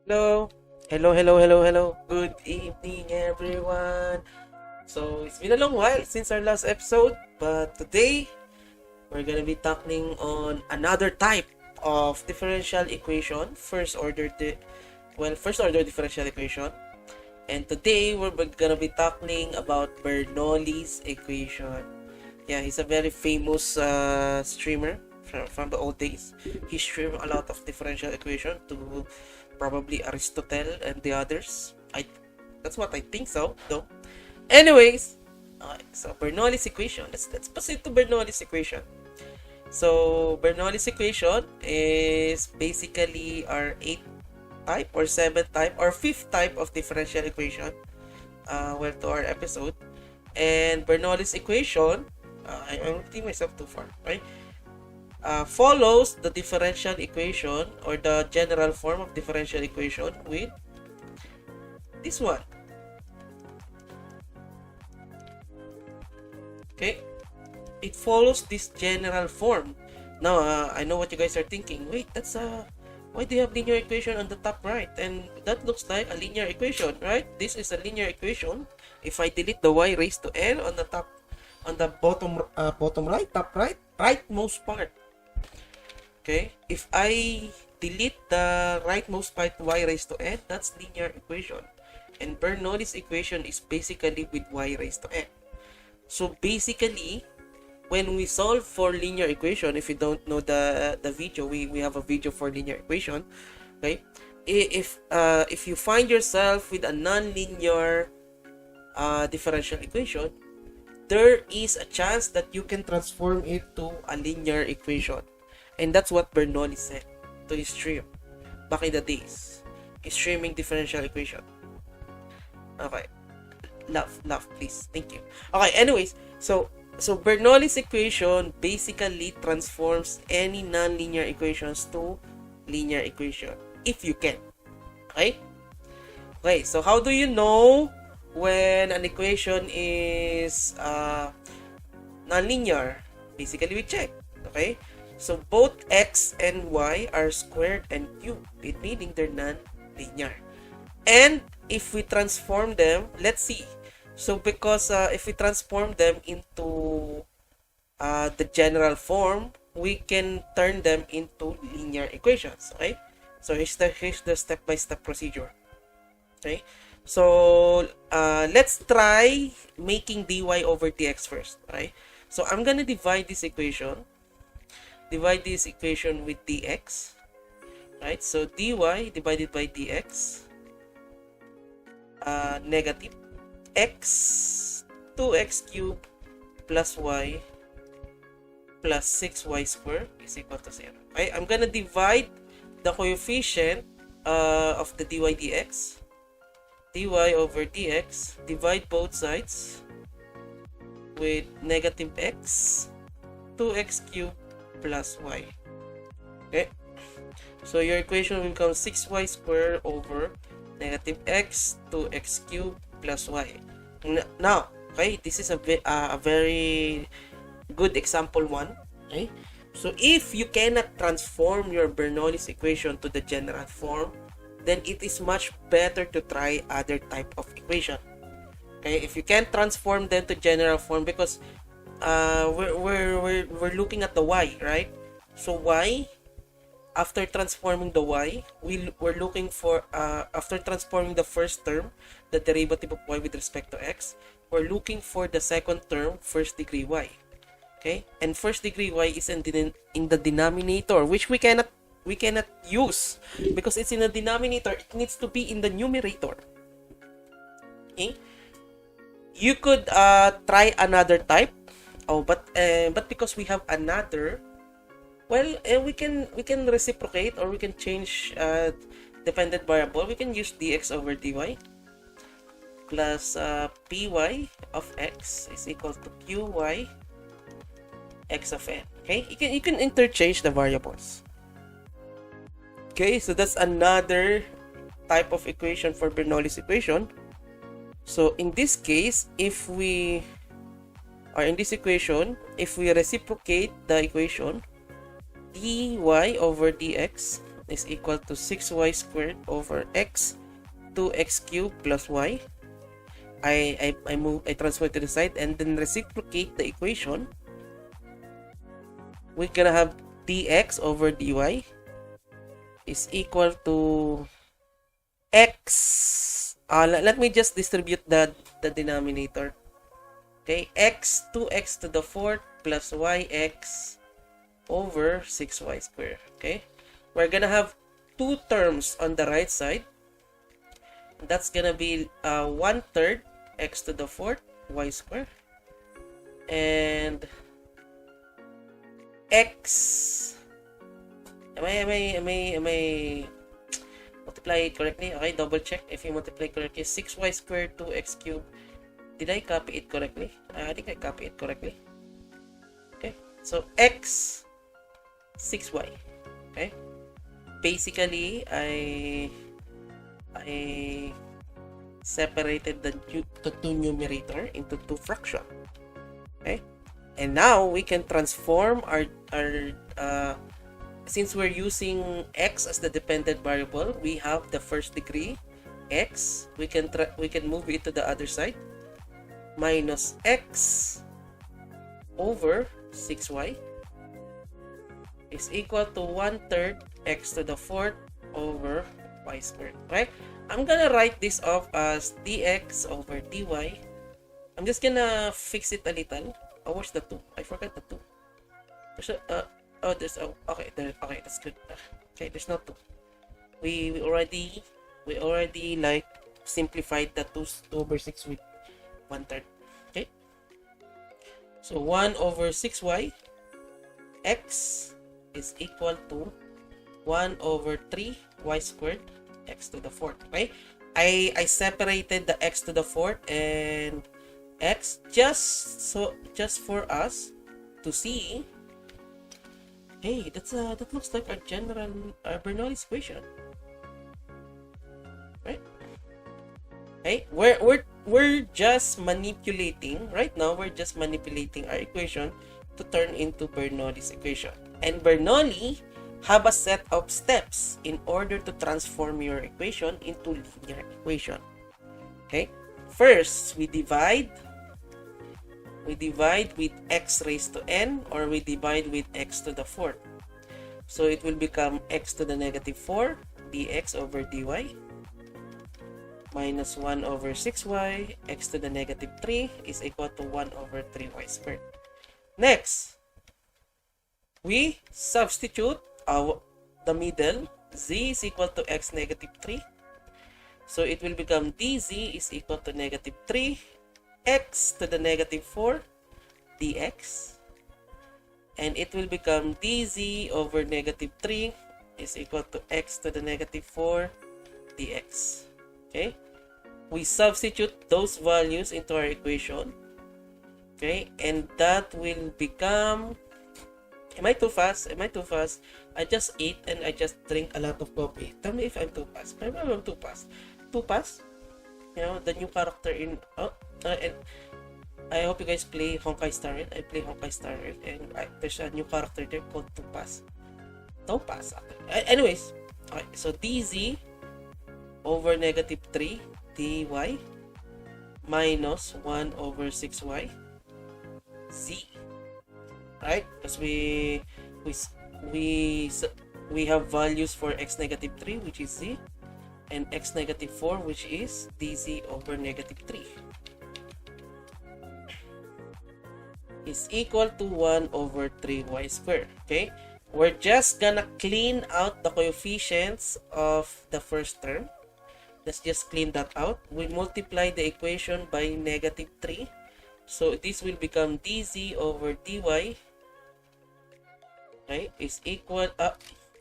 Hello, hello. Good evening, everyone. So, it's been a long while since our last episode, but today we're gonna be tackling on another type of differential equation, first order differential equation. And today we're gonna be tackling about Bernoulli's equation. Yeah, he's a very famous streamer from the old days. He streamed a lot of differential equation to probably Aristotle and the others. That's what I think so, though. Anyways, okay, so Bernoulli's equation. Let's proceed to Bernoulli's equation. So Bernoulli's equation is basically our eighth type or seventh type or fifth type of differential equation. To our episode, and Bernoulli's equation. I'm repeating myself too far, right? Follows the differential equation or the general form of differential equation with this one. Okay, it follows this general form. Now, I know what you guys are thinking. Wait, why do you have linear equation on the top right? And that looks like a linear equation, right? This is a linear equation. If I delete the y raised to n on the top, on the bottom right, top right, rightmost part. Okay, if I delete the rightmost part y raised to n, that's linear equation. And Bernoulli's equation is basically with y raised to n. So basically, when we solve for linear equation, if you don't know the video, we have a video for linear equation. Okay, if you find yourself with a non-linear differential equation, there is a chance that you can transform it to a linear equation. And that's what Bernoulli said to his stream back in the days. He's streaming differential equation. Okay. Love, please. Thank you. Okay, anyways, so Bernoulli's equation basically transforms any non-linear equations to linear equation, if you can. Okay? Okay, so how do you know when an equation is non-linear? Basically, we check. Okay? So both x and y are squared and cubed, meaning they're non-linear. And if we transform them, let's see. So because if we transform them into the general form, we can turn them into linear equations. Okay? So here's the step-by-step procedure. Okay? So let's try making dy over dx first. Okay? So I'm gonna divide this equation with dx, right? So dy divided by dx, negative x 2x cubed plus y plus 6y squared is equal to 0. Okay, I'm gonna divide the coefficient of the dy dx, dy over dx, divide both sides with negative x 2x cubed plus y. Okay, so your equation will become 6y squared over negative x 2x cubed plus y. Now, okay, this is a very good example one. Okay, so if you cannot transform your Bernoulli's equation to the general form, then it is much better to try other type of equation. Okay, if you can't transform them to general form, because we're looking at the y, right? So y, after transforming the y, we're looking for after transforming the first term, the derivative of y with respect to x, we're looking for the second term, first degree y. Okay, and first degree y is in the denominator, which we cannot use because it's in the denominator. It needs to be in the numerator. Okay, you could try another type. Oh, but because we have another, well, we can reciprocate, or we can change dependent variable. We can use dx over dy plus py of x is equal to qy x of n. Okay, you can interchange the variables. Okay, so that's another type of equation for Bernoulli's equation. So in this case, if we reciprocate the equation, dy over dx is equal to 6y squared over x 2x cubed plus y. I transfer to the side and then reciprocate the equation. We're gonna have dx over dy is equal to x. Let me just distribute the denominator. Okay, x 2x to the fourth plus yx over 6y squared. Okay, we're gonna have two terms on the right side. That's gonna be 1/3 x to the fourth y squared and x. Am I multiply it correctly? Okay, double check if you multiply correctly. 6y squared 2x cubed. Did I copy it correctly? I think I copy it correctly. Okay, so x 6y. Okay, basically I separated the two numerator into two fraction. Okay, and now we can transform our since we're using x as the dependent variable, we have the first degree x. We can move it to the other side. Minus x over 6y is equal to 1/3 x to the fourth over y squared. Right? I'm gonna write this off as dx over dy. I'm just gonna fix it a little. Oh, where's the 2? I forgot the 2. There's okay, that's good. Okay, there's no 2. We already like simplified the 2 over 6 with 1/3. Okay, so 1 over 6y x is equal to 1 over 3y squared x to the fourth. Okay, I separated the x to the fourth and x just for us to see. Hey, that looks like our general Bernoulli's equation, right? Hey, we're just manipulating right now. We're just manipulating our equation to turn into Bernoulli's equation. And Bernoulli have a set of steps in order to transform your equation into linear equation. Okay, first we divide with x raised to n, or we divide with x to the fourth. So it will become x to the negative 4 dx over dy minus 1 over 6y x to the negative 3 is equal to 1 over 3y squared. Next, we substitute the middle. Z is equal to x negative 3. So it will become dz is equal to negative 3 x to the negative 4 dx. And it will become dz over negative 3 is equal to x to the negative 4 dx. Okay, we substitute those values into our equation. Okay, and that will become, am I too fast? I just eat and I just drink a lot of coffee. Tell me if I'm too fast. Maybe I'm too fast. You know, the new character in and I hope you guys play Honkai Star Rail. I play Honkai Star Rail, and there's a new character there called Topaz. Anyways, okay, so dz over negative 3 dy minus 1 over 6y z. Right? Because we have values for x negative 3, which is z, and x negative 4, which is dz over negative 3. Is equal to 1 over 3y squared. Okay, we're just gonna clean out the coefficients of the first term. Let's just clean that out. We multiply the equation by negative 3, so this will become dz over dy. Okay, is equal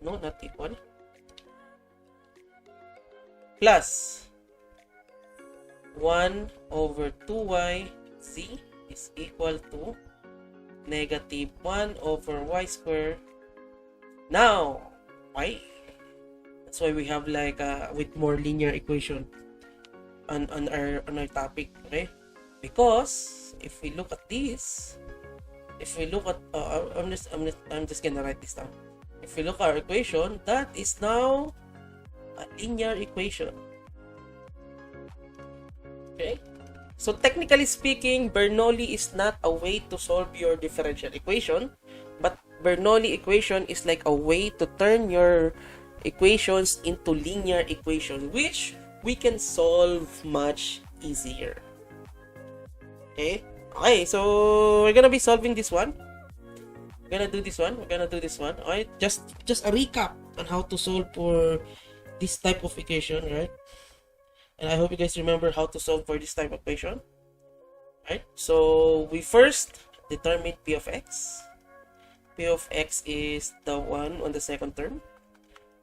no, not equal, plus 1 over 2y z is equal to negative 1 over y squared. Now, why? That's why we have like with more linear equation on our topic, okay? Because if we look at this, I'm just gonna write this down. if you look at our equation, that is now a linear equation. Okay? So technically speaking, Bernoulli is not a way to solve your differential equation, but Bernoulli equation is like a way to turn your equations into linear equations, which we can solve much easier. Okay? Okay, so we're gonna be solving this one. We're gonna do this one. Alright, just a recap on how to solve for this type of equation, right? And I hope you guys remember how to solve for this type of equation. Right? So we first determine P of x. P of x is the one on the second term.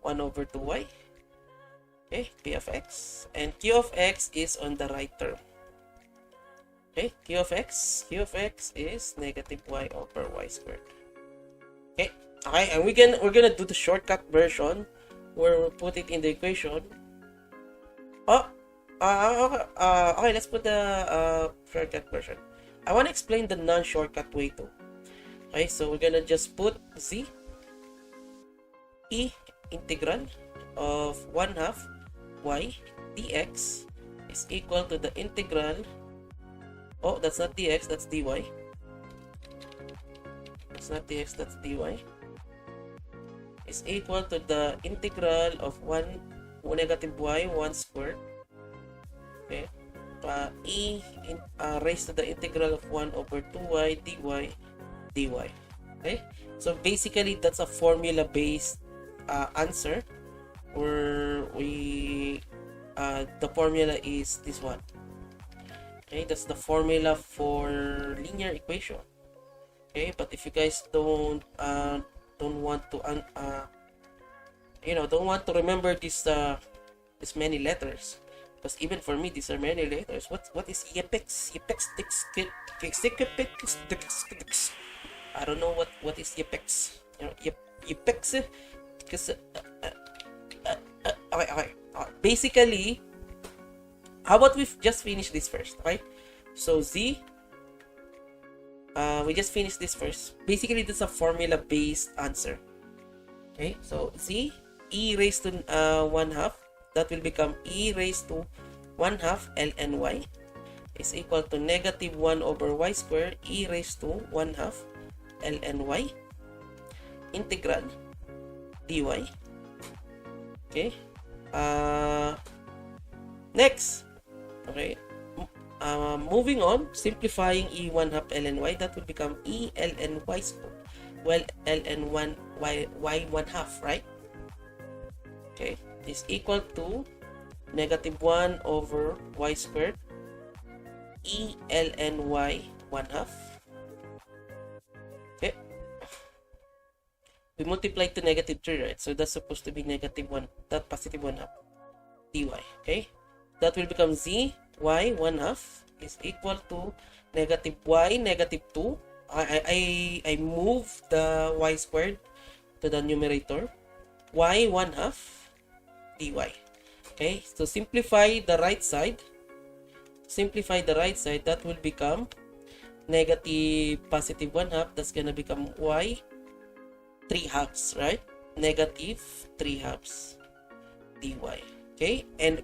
1 over 2y. Okay, P of x. And Q of x is on the right term. Okay, Q of x is negative y over y squared. Okay, and we're gonna do the shortcut version where we put it in the equation. Okay, let's put the shortcut version. I want to explain the non-shortcut way too. Okay, so we're gonna just put z e integral of 1/2 y dx is equal to the integral. Oh, that's not dx, that's dy. It's not dx, that's dy. Is equal to the integral of 1 negative y 1 squared. Okay, raised to the integral of 1 over 2y dy. Okay, so basically that's a formula based answer where we the formula is this one. Okay, that's the formula for linear equation. Okay, but if you guys don't want to don't want to remember this many letters, because even for me these are many letters. What is Yepex? I don't know what is Yepex. Yepex because okay. Basically, how about we just finish this first, right? So z, we just finish this first. Basically, this is a formula-based answer. Okay, so z e raised to 1/2, that will become e raised to 1/2 ln y is equal to negative 1 over y squared e raised to 1/2 ln y integral dy. Okay, next, okay, moving on, simplifying e 1/2 ln y, that will become e ln y squared, well, ln 1 y 1/2, right? Okay, is equal to negative 1 over y squared e ln y 1/2. Okay, we multiply to negative 3, right? So that's supposed to be negative 1, that positive 1/2 dy. Okay, that will become z y 1/2 is equal to negative y negative 2. I move the y squared to the numerator, y 1/2 dy. Okay, so simplify the right side, that will become negative positive 1/2, that's gonna become y 3/2, right? Negative 3/2 dy. Okay, and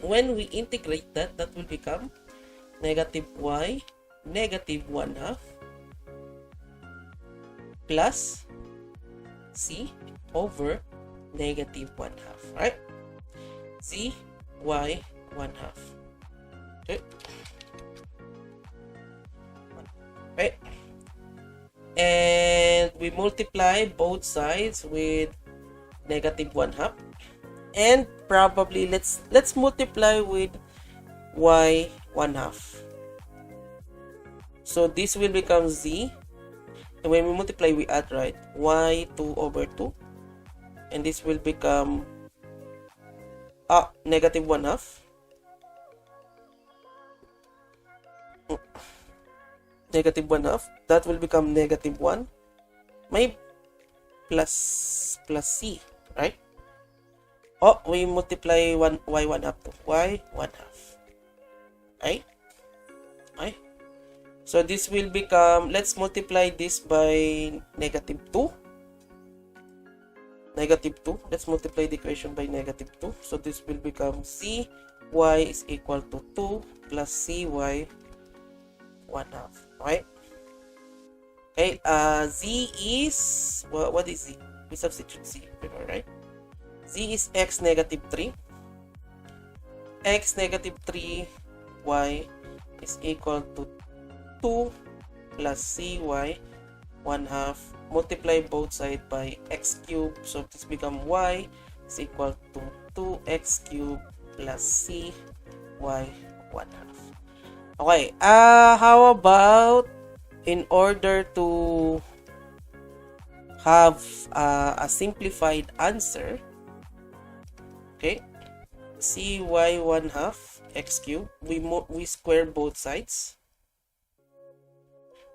when we integrate that will become negative y negative 1/2 plus c over negative 1/2, right? z y 1/2. Okay. Right. And we multiply both sides with negative 1/2, and probably let's multiply with y 1/2. So this will become z, and when we multiply we add, right, y 2 over 2, and this will become negative 1/2. Negative 1/2, that will become negative 1, may plus c, right? We multiply y 1/2 to y 1/2, right? Right? So this will become, let's multiply this by negative 2. negative 2. Let's multiply the equation by negative 2. So this will become cy is equal to 2 plus cy 1 half. Okay? Okay, z is, what is z? We substitute z, right? Z is x negative 3. X negative 3 y is equal to 2 plus cy 1 half. Multiply both sides by x cubed. So this become y is equal to 2x cubed plus cy 1 half. Okay, how about in order to have a simplified answer, okay, cy 1 half x cubed, we square both sides.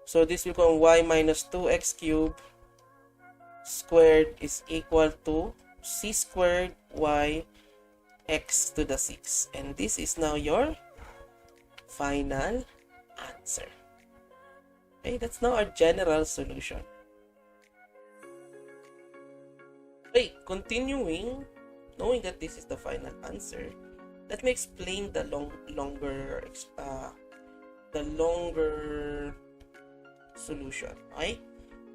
So this will become y minus 2x cubed squared is equal to c squared y x to the 6. And this is now your final answer. Okay, that's now our general solution. Okay, continuing, knowing that this is the final answer, let me explain the longer solution. Okay,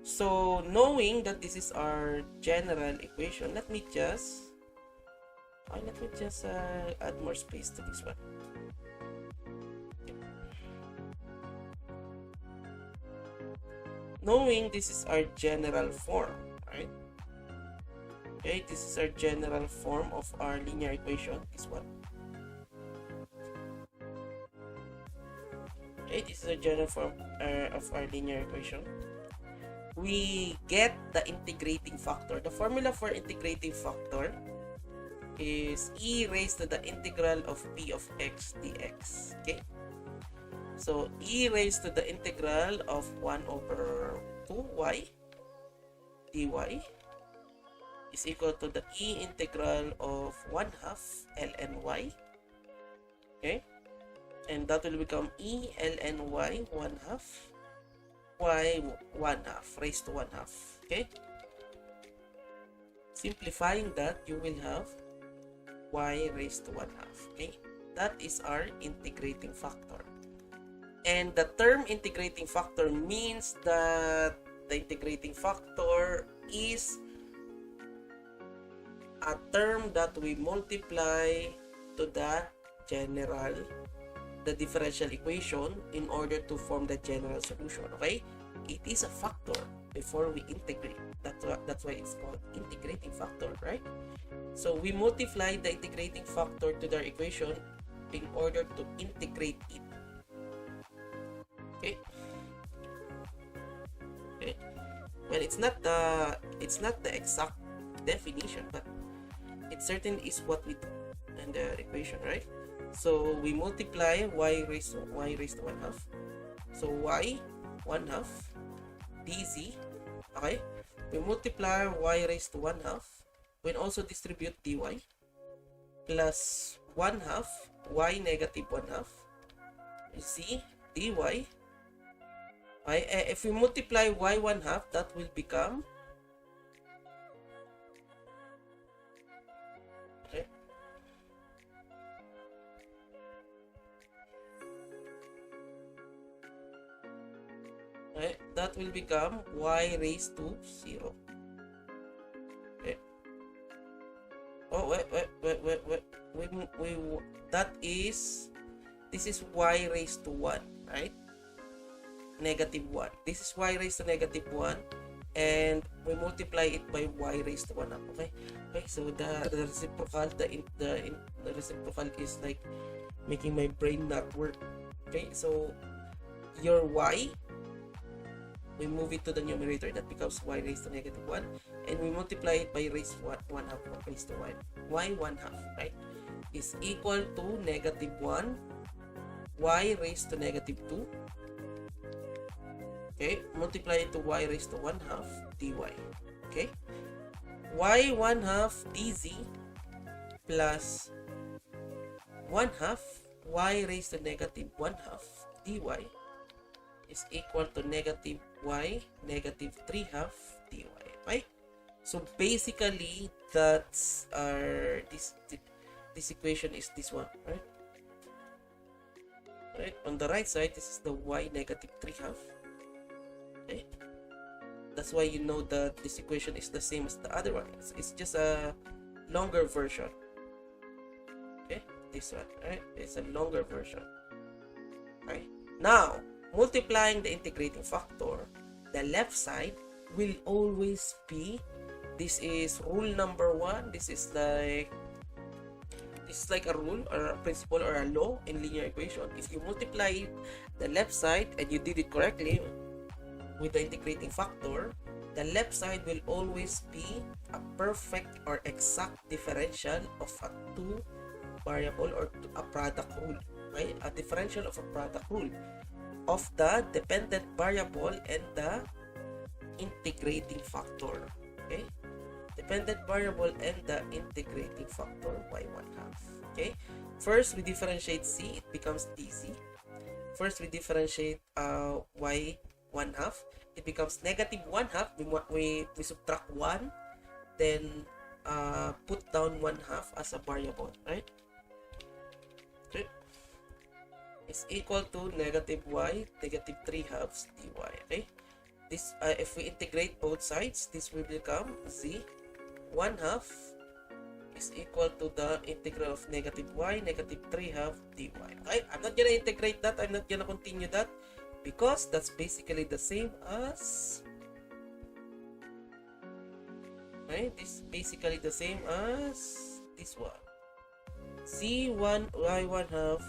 so knowing that this is our general equation, let me just add more space to this one. Knowing this is our general form, right? Okay, this is our general form of our linear equation, this one. Okay, this is a general form of our linear equation. We get the integrating factor. The formula for integrating factor is e raised to the integral of p of x dx. Okay, so e raised to the integral of 1 over 2y dy is equal to the e integral of 1 half ln y. Okay, and that will become e ln y 1 half y 1 half raised to 1 half. Okay, simplifying that, you will have y raised to 1 half. Okay, that is our integrating factor. And the term integrating factor means that the integrating factor is a term that we multiply to the differential equation in order to form the general solution. Okay, it is a factor before we integrate. That's why it's called integrating factor, right? So we multiply the integrating factor to the equation in order to integrate it. Okay. Okay. Well, it's not the exact definition, but it certainly is what we do in the equation, right? So we multiply y raised to 1 half. So y 1 half dz. Okay. We multiply y raised to 1 half. We also distribute dy plus 1 half y negative 1 half z dy. Okay, if we multiply y 1 half, that will become, okay, okay, that will become y raised to 0. Okay. Oh, wait, this is y raised to 1, right? Negative 1. This is y raised to negative 1, and we multiply it by y raised to 1 half. Okay, okay, so the reciprocal, the reciprocal is like making my brain not work. Okay, so your y, we move it to the numerator, that becomes y raised to negative 1, and we multiply it by raised 1 half raised to 1. Y 1 half, right, is equal to negative 1 y raised to negative 2. Okay, multiply it to y raised to 1 half dy. Okay, y 1 half dz plus 1 half y raised to negative 1 half dy is equal to negative y negative 3 half dy. Okay, So basically, that's our this equation is this one, right? Right, on the right side, this is the y negative 3 half. Okay, that's why you know that this equation is the same as the other one. It's just a longer version. Okay, this one, right? It's a longer version. Okay, now multiplying the integrating factor, the left side will always be, this is rule number 1. This is like a rule or a principle or a law in linear equation. If you multiply the left side and you did it correctly with the integrating factor, the left side will always be a perfect or exact differential of a two variable or a product rule. Okay? A differential of a product rule of the dependent variable and the integrating factor. Okay? Dependent variable and the integrating factor y1 half. Okay? First, we differentiate c, it becomes dc. First, we differentiate y1 half, it becomes negative 1 half. We subtract 1, then put down 1 half as a variable, right? Okay. It's equal to negative y, negative 3 halves dy. Okay? This, if we integrate both sides, this will become z 1 half is equal to the integral of negative y, negative 3 half dy. Okay? I'm not gonna integrate that. I'm not gonna continue that because that's basically the same as, okay? This is basically the same as this one. C1 y1 half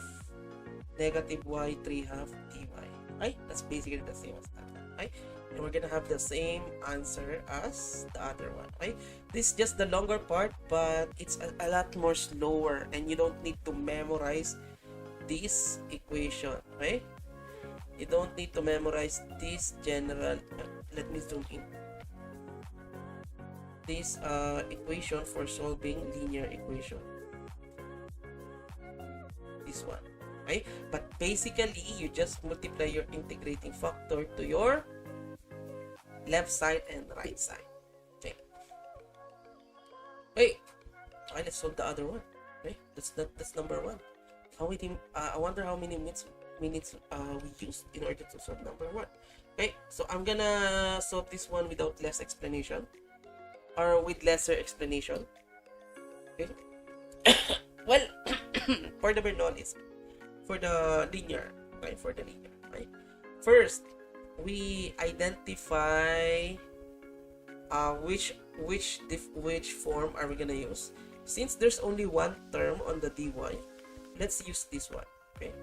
negative y 3 half dy. Okay? That's basically the same as that. Okay? And we're gonna have the same answer as the other one. Okay, this is just the longer part, but it's a lot more slower and you don't need to memorize this equation. Okay, you don't need to memorize this general, let me zoom in, this equation for solving linear equation, this one. Okay, but basically you just multiply your integrating factor to your left side and right side. Okay. Hey, let's solve the other one. Okay, that's number 1. I wonder how many minutes we used in order to solve number 1. Okay, so I'm gonna solve this one without less explanation, or with lesser explanation. Okay. Well, for the Bernoulli, for the linear, okay, for the linear. Okay. First, we identify which form are we gonna use. Since there's only one term on the dy, let's use this one. Okay,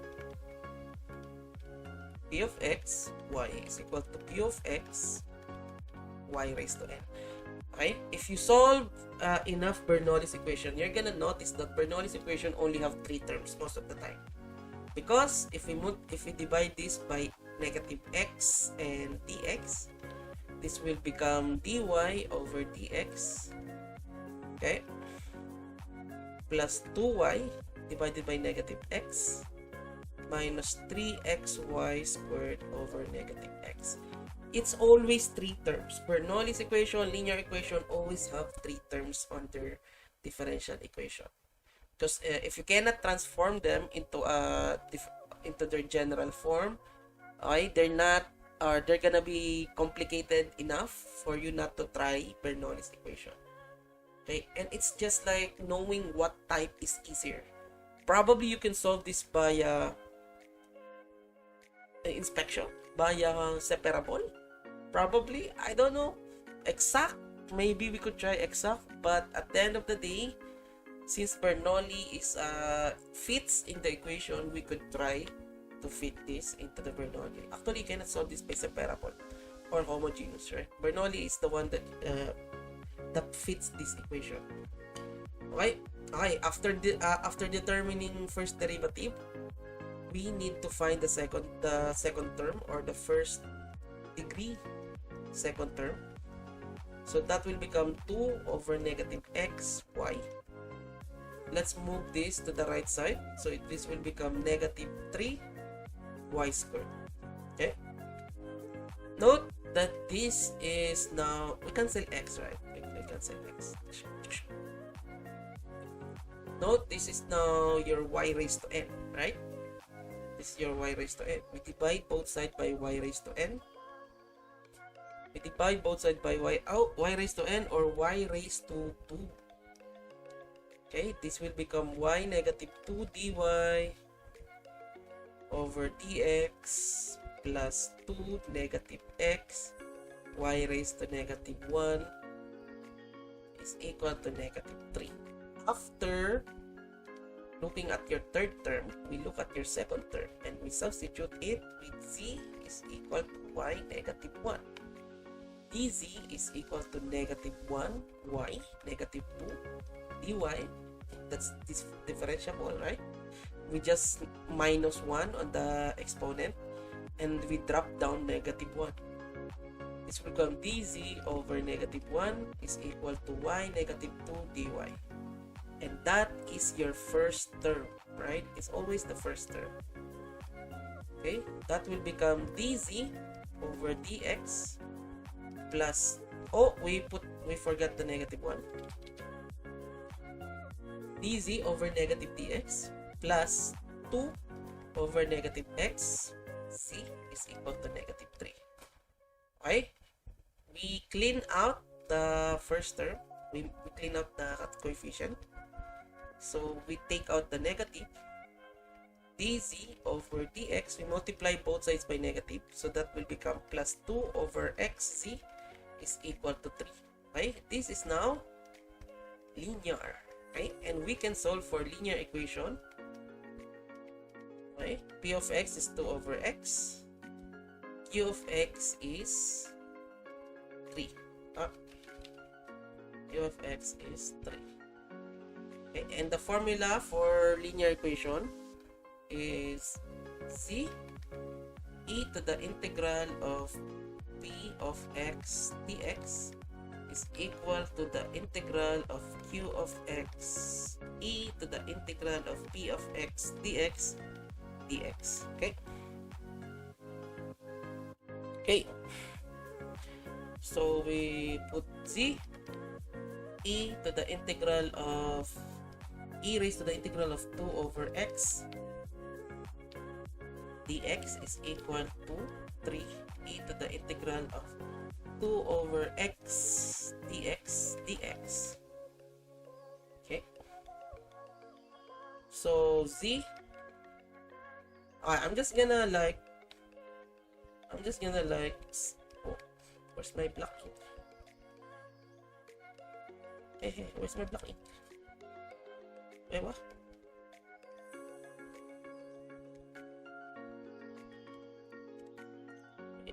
p of x y is equal to p of x y raised to n. Okay, if you solve enough Bernoulli's equation, you're gonna notice that Bernoulli's equation only have 3 terms most of the time, because if we divide this by negative x and dx, this will become dy over dx, okay, plus 2y divided by negative x minus 3xy squared over negative x. It's always 3 terms. Bernoulli's equation, linear equation always have 3 terms on their differential equation, because if you cannot transform them into their general form, okay, they're gonna be complicated enough for you not to try Bernoulli's equation. Okay, and it's just like knowing what type is easier. Probably you can solve this by inspection, by separable. Probably, I don't know. Exact, maybe we could try exact, but at the end of the day, since Bernoulli is fits in the equation, we could try to fit this into the Bernoulli. Actually, you cannot solve this by separable or homogeneous, right? Bernoulli is the one that fits this equation. Okay. After determining first derivative, we need to find the second term, or the first degree second term. So that will become 2 over negative xy. Let's move this to the right side. So this will become negative 3y squared. Okay. Note that this is now, we cancel x, right? We cancel x. Note, this is now your y raised to n, right? This is your y raised to n. We divide both sides by y raised to n. We divide both sides by y raised to n or y raised to 2. Okay, this will become y negative 2 dy over dx plus 2 negative x y raised to negative 1 is equal to negative 3. After looking at your third term, we look at your second term and we substitute it with z is equal to y negative 1. dz is equal to negative 1 y negative 2 dy. That's this differentiable, right? We just minus 1 on the exponent and we drop down negative 1. This will become dz over negative 1 is equal to y negative 2 dy. And that is your first term, right? It's always the first term. Okay, that will become dz over dx plus, we forgot the negative 1. dz over negative dx plus 2 over negative x z is equal to negative 3. Okay, we clean out the first term. We clean out the coefficient. So we take out the negative. dz over dx, we multiply both sides by negative. So that will become plus 2 over xz is equal to 3. Okay, this is now linear. Okay, and we can solve for linear equation. Okay, p of x is 2 over x. Q of x is 3. Q of x is 3. Okay, and the formula for linear equation is c e to the integral of p of x dx is equal to the integral of q of x e to the integral of p of x dx. Okay. So we put z e to the integral of e raised to the integral of 2 over x dx is equal to 3 e to the integral of 2 over x dx. Okay, so z, I'm just gonna like, oh, where's my black ink? Hey, where's my black ink? Wait, what?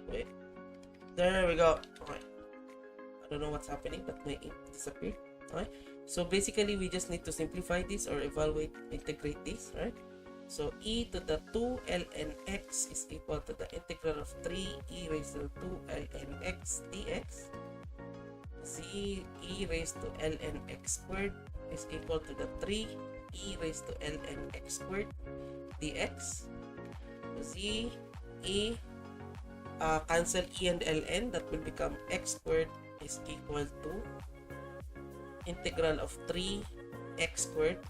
Wait. There we go. Okay. I don't know what's happening, but my ink disappeared. Alright. So basically, we just need to simplify this or integrate this, right? So e to the 2 ln x is equal to the integral of 3 e raised to 2 ln x dx. Z e raised to ln x squared is equal to the 3 e raised to ln x squared dx. Z e cancel e and ln, that will become x squared is equal to integral of 3 x squared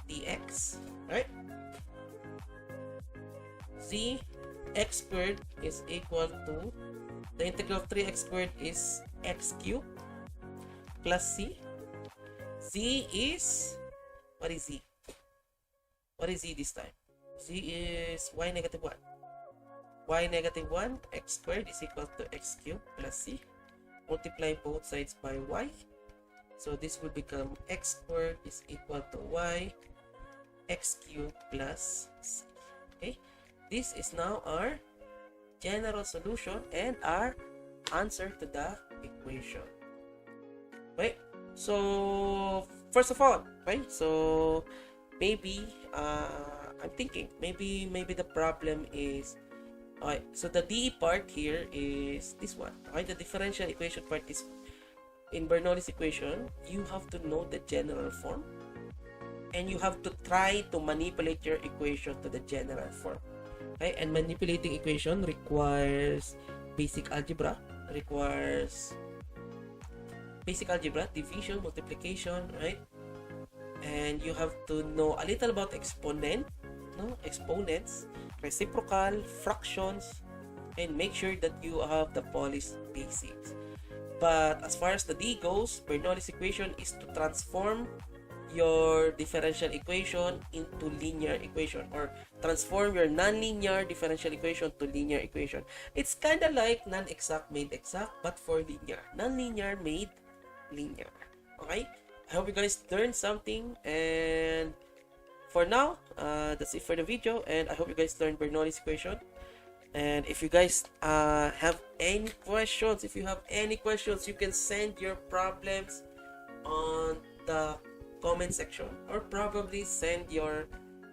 dx, right? Z x squared is equal to the integral of 3x squared is x cubed plus c. Z is, what is z? What is z this time? Z is y negative 1. Y negative 1 x squared is equal to x cubed plus c. Multiply both sides by y. So this will become x squared is equal to y x cubed plus c. Okay, this is now our general solution and our answer to the equation. Okay, so first of all, right, so maybe I'm thinking maybe the problem is, alright, so the DE part here is this one. Alright, the differential equation part is, in Bernoulli's equation, you have to know the general form and you have to try to manipulate your equation to the general form. Okay, and manipulating equation requires basic algebra, requires basic algebra, division, multiplication, right? And you have to know a little about exponent, no? Exponents, reciprocal, fractions, and make sure that you have the Polish basics. But as far as the D goes, Bernoulli's equation is to transform your differential equation into linear equation, or transform your nonlinear differential equation to linear equation. It's kind of like non-exact made exact, but for linear. Nonlinear made linear. Okay? I hope you guys learned something, and for now, that's it for the video, and I hope you guys learned Bernoulli's equation. And if you guys have any questions, you can send your problems on the comment section, or probably send your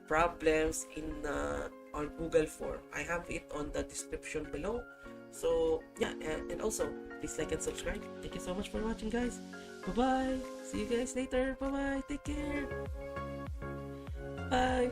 problems in on Google form. I have it on the description below. So yeah, and also please like and subscribe. Thank you so much for watching, guys. Bye bye. See you guys later. Bye bye. Take care. Bye.